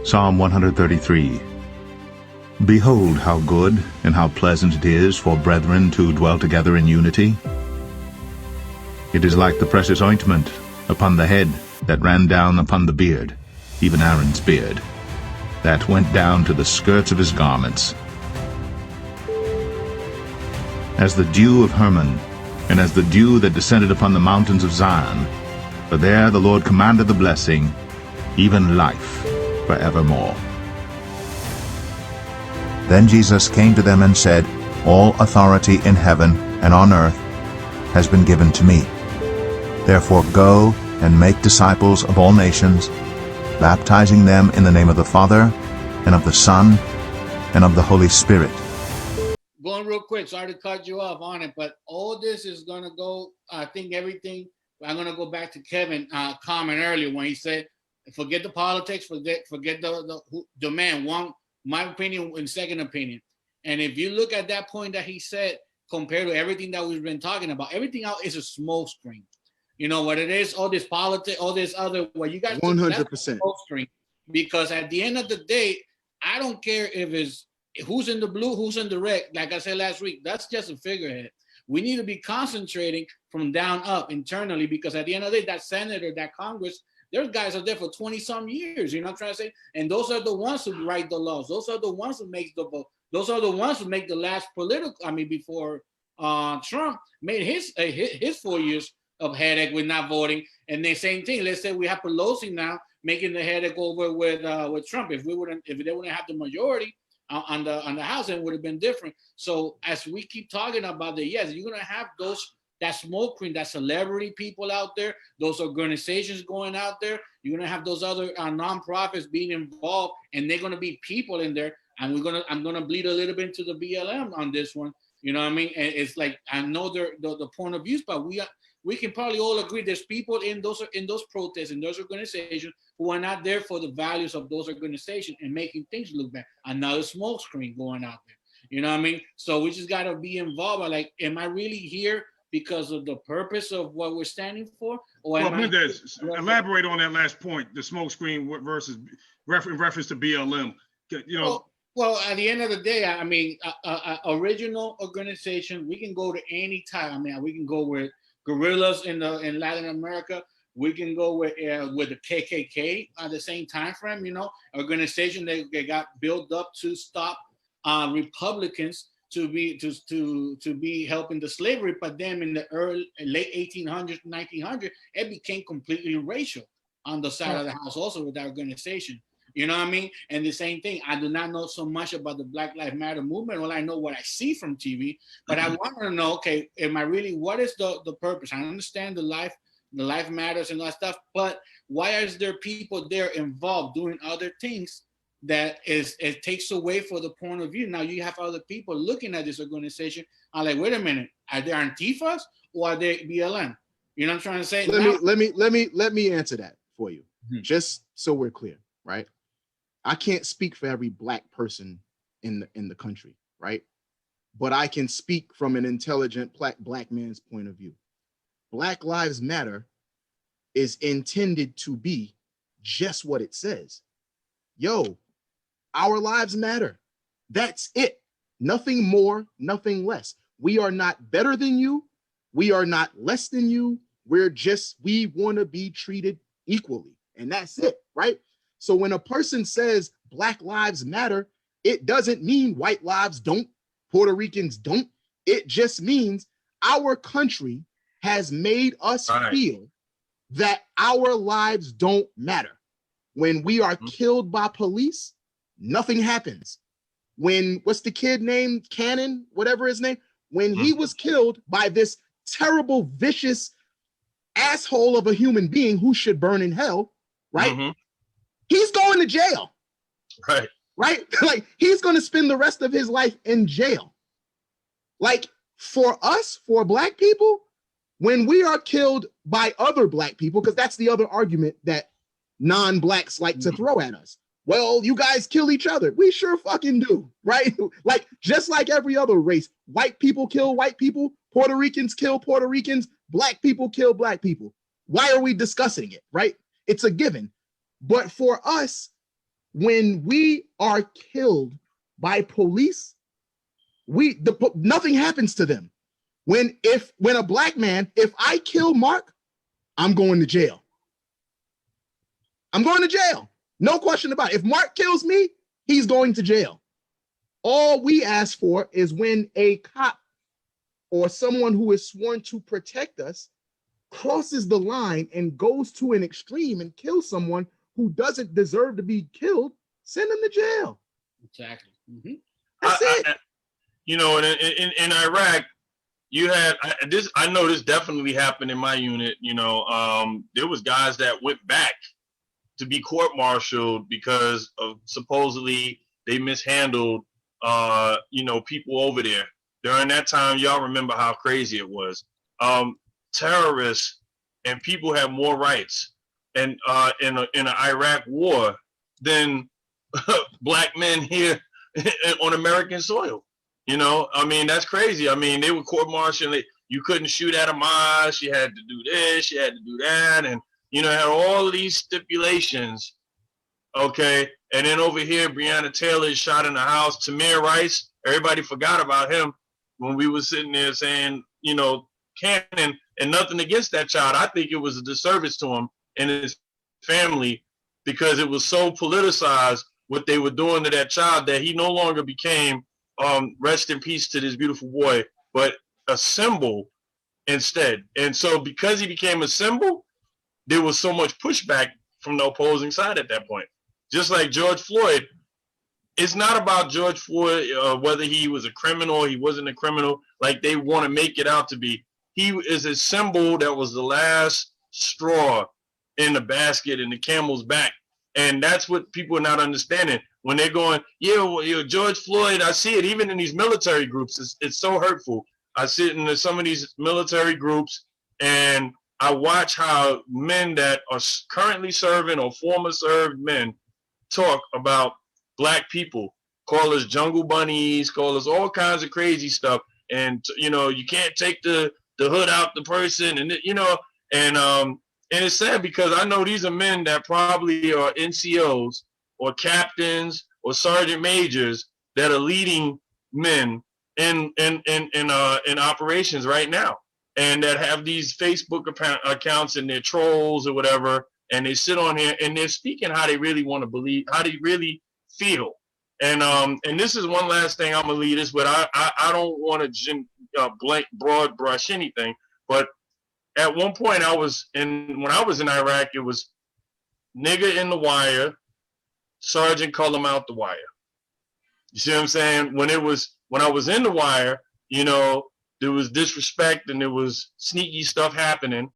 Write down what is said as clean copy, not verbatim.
Psalm 133. Behold how good and how pleasant it is for brethren to dwell together in unity. It is like the precious ointment upon the head that ran down upon the beard, even Aaron's beard, that went down to the skirts of his garments. As the dew of Hermon, and as the dew that descended upon the mountains of Zion, for there the Lord commanded the blessing, even life forevermore. Then Jesus came to them and said, All authority in heaven and on earth has been given to me. Therefore go and make disciples of all nations, baptizing them in the name of the Father, and of the Son, and of the Holy Spirit. Going real quick, sorry to cut you off on it, but all this is going to go, I think everything, I'm going to go back to Kevin comment earlier when he said, forget the politics, forget the man, one, my opinion and second opinion. And if you look at that point that he said, compared to everything that we've been talking about, everything else is a smoke screen. You know what it is? All this politics, all this other, well, you guys 100% smoke screen. Because at the end of the day, I don't care if it's who's in the blue, who's in the red. Like I said last week, that's just a figurehead. We need to be concentrating from down up internally, because at the end of the day, that senator, that Congress, there's guys are there for 20-some years, you know what I'm trying to say? And those are the ones who write the laws. Those are the ones who make the vote. Those are the ones who make the last before Trump made his 4 years of headache with not voting. And the same thing, let's say we have Pelosi now making the headache over with Trump. If they wouldn't have the majority on the House, it would have been different. So as we keep talking about that, yes, you're gonna have that smoke screen, that celebrity people out there, those organizations going out there. You're gonna have those other nonprofits being involved, and they're gonna be people in there. And I'm gonna bleed a little bit into the BLM on this one. You know what I mean? And it's like, I know the point of views, but we can probably all agree there's people in those protests and those organizations who are not there for the values of those organizations and making things look bad. Another smoke screen going out there. You know what I mean? So we just gotta be involved. Like, am I really here because of the purpose of what we're standing for? Or elaborate on that last point, the smoke screen versus reference to BLM. You know. Well, at the end of the day, I mean, original organization, we can go to any time. I mean, we can go with guerrillas in Latin America. We can go with the KKK at the same time frame. You know, organization that got built up to stop Republicans to be helping the slavery, but then in the late 1800s, 1900s, it became completely racial on the side of the house, also with that organization. You know what I mean? And the same thing, I do not know so much about the Black Lives Matter movement. Well, I know what I see from TV, but I want to know, okay, what is the purpose? I understand the life matters and all that stuff, but why is there people there involved doing other things that it takes away for the point of view? Now you have other people looking at this organization. I'm like, wait a minute, are they Antifas or are they BLM? You know what I'm trying to say? Let me answer that for you, just so we're clear, right? I can't speak for every Black person in the country, right? But I can speak from an intelligent Black man's point of view. Black Lives Matter is intended to be just what it says. Yo, our lives matter. That's it. Nothing more, nothing less. We are not better than you. We are not less than you. We want to be treated equally. And that's it, right? So when a person says Black Lives Matter, it doesn't mean white lives don't, Puerto Ricans don't. It just means our country has made us feel that our lives don't matter. When we are killed by police, nothing happens. When, what's the kid named Cannon, whatever his name, when he was killed by this terrible, vicious asshole of a human being who should burn in hell, right? He's going to jail. Right? Like, he's going to spend the rest of his life in jail. Like, for us, for Black people, when we are killed by other Black people, because that's the other argument that non-Blacks like to throw at us. Well, you guys kill each other. We sure fucking do, right? Like, just like every other race, white people kill white people, Puerto Ricans kill Puerto Ricans, Black people kill Black people. Why are we discussing it, right? It's a given. But for us, when we are killed by police, nothing happens to them. When a black man, if I kill Mark, I'm going to jail. I'm going to jail. No question about it. If Mark kills me, he's going to jail. All we ask for is when a cop or someone who is sworn to protect us crosses the line and goes to an extreme and kills someone who doesn't deserve to be killed, send them to jail. Exactly. Mm-hmm. That's it. You know, in Iraq, you had this. I know this definitely happened in my unit. You know, there was guys that went back to be court-martialed because of supposedly they mishandled, you know, people over there. During that time, y'all remember how crazy it was. Terrorists and people have more rights and in an Iraq war than black men here on American soil. You know, I mean, that's crazy. I mean, they were court-martialing. You couldn't shoot at a mosque. You had to do this. You had to do that. And, you know, had all of these stipulations. Okay. And then over here, Breonna Taylor is shot in the house. Tamir Rice, everybody forgot about him when we were sitting there saying, you know, Cannon, and nothing against that child. I think it was a disservice to him and his family because it was so politicized what they were doing to that child that he no longer became rest in peace to this beautiful boy, but a symbol instead. And so because he became a symbol, there was so much pushback from the opposing side at that point. Just like George Floyd, it's not about George Floyd, whether he was a criminal or he wasn't a criminal, like they want to make it out to be. He is a symbol that was the last straw in the basket in the camel's back. And that's what people are not understanding. When they're going, yeah, well, you know, George Floyd, I see it even in these military groups. It's so hurtful. I sit in some of these military groups and I watch how men that are currently serving or former served men talk about black people, call us jungle bunnies, call us all kinds of crazy stuff. And, you know, you can't take the hood out the person and, you know, and it's sad because I know these are men that probably are NCOs or captains or sergeant majors that are leading men in operations right now, and that have these Facebook accounts and they're trolls or whatever, and they sit on here and they're speaking how they really want to believe, how they really feel. And this is one last thing I'm gonna lead this, but I don't want to blank broad brush anything, but at one point when I was in Iraq, it was nigger in the wire, sergeant call him out the wire. You see what I'm saying? When I was in the wire, you know, there was disrespect and there was sneaky stuff happening.